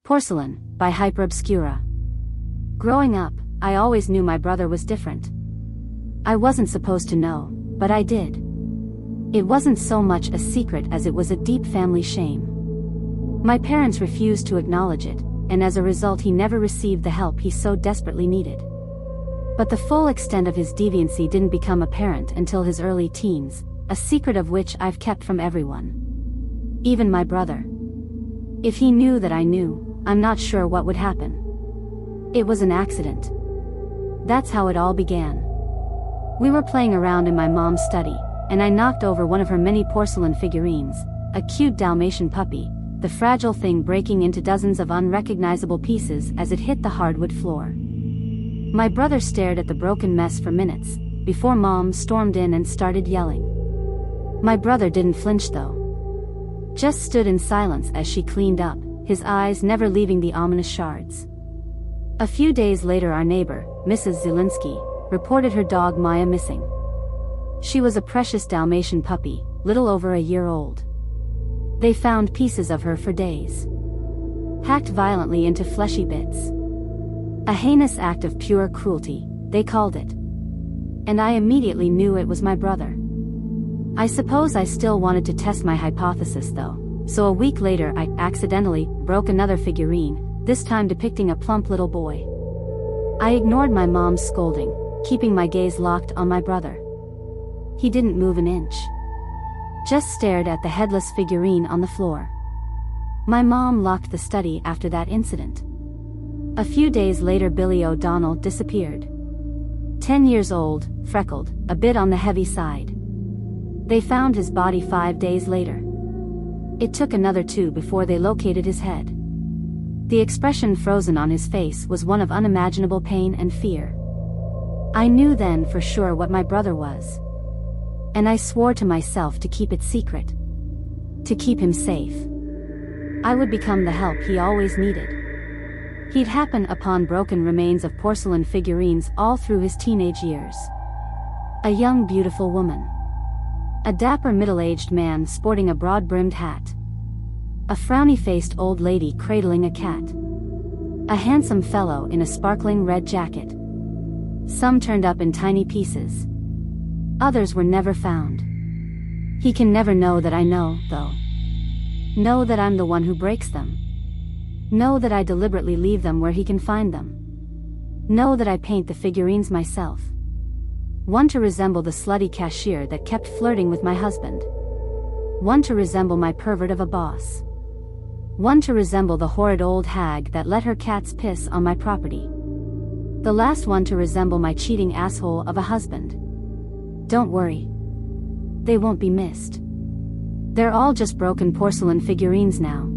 Porcelain, by Hyperobscura. Growing up, I always knew my brother was different. I wasn't supposed to know, but I did. It wasn't so much a secret as it was a deep family shame. My parents refused to acknowledge it, and as a result he never received the help he so desperately needed. But the full extent of his deviancy didn't become apparent until his early teens, a secret of which I've kept from everyone. Even my brother. If he knew that I knew, I'm not sure what would happen. It was an accident. That's how it all began. We were playing around in my mom's study, and I knocked over one of her many porcelain figurines, a cute Dalmatian puppy, the fragile thing breaking into dozens of unrecognizable pieces as it hit the hardwood floor. My brother stared at the broken mess for minutes, before Mom stormed in and started yelling. My brother didn't flinch though. Just stood in silence as she cleaned up, his eyes never leaving the ominous shards. A few days later our neighbor, Mrs. Zielinski, reported her dog Maya missing. She was a precious Dalmatian puppy, little over a year old. They found pieces of her for days. Hacked violently into fleshy bits. A heinous act of pure cruelty, they called it. And I immediately knew it was my brother. I suppose I still wanted to test my hypothesis though, so a week later I accidentally broke another figurine, this time depicting a plump little boy. I ignored my mom's scolding, keeping my gaze locked on my brother. He didn't move an inch. Just stared at the headless figurine on the floor. My mom locked the study after that incident. A few days later Billy O'Donnell disappeared. 10 years old, freckled, a bit on the heavy side. They found his body 5 days later. It took another 2 before they located his head. The expression frozen on his face was one of unimaginable pain and fear. I knew then for sure what my brother was. And I swore to myself to keep it secret. To keep him safe. I would become the help he always needed. He'd happen upon broken remains of porcelain figurines all through his teenage years. A young beautiful woman. A dapper middle-aged man sporting a broad-brimmed hat. A frowny-faced old lady cradling a cat. A handsome fellow in a sparkling red jacket. Some turned up in tiny pieces. Others were never found. He can never know that I know, though. Know that I'm the one who breaks them. Know that I deliberately leave them where he can find them. Know that I paint the figurines myself. One to resemble the slutty cashier that kept flirting with my husband. One to resemble my pervert of a boss. One to resemble the horrid old hag that let her cats piss on my property. The last one to resemble my cheating asshole of a husband. Don't worry. They won't be missed. They're all just broken porcelain figurines now.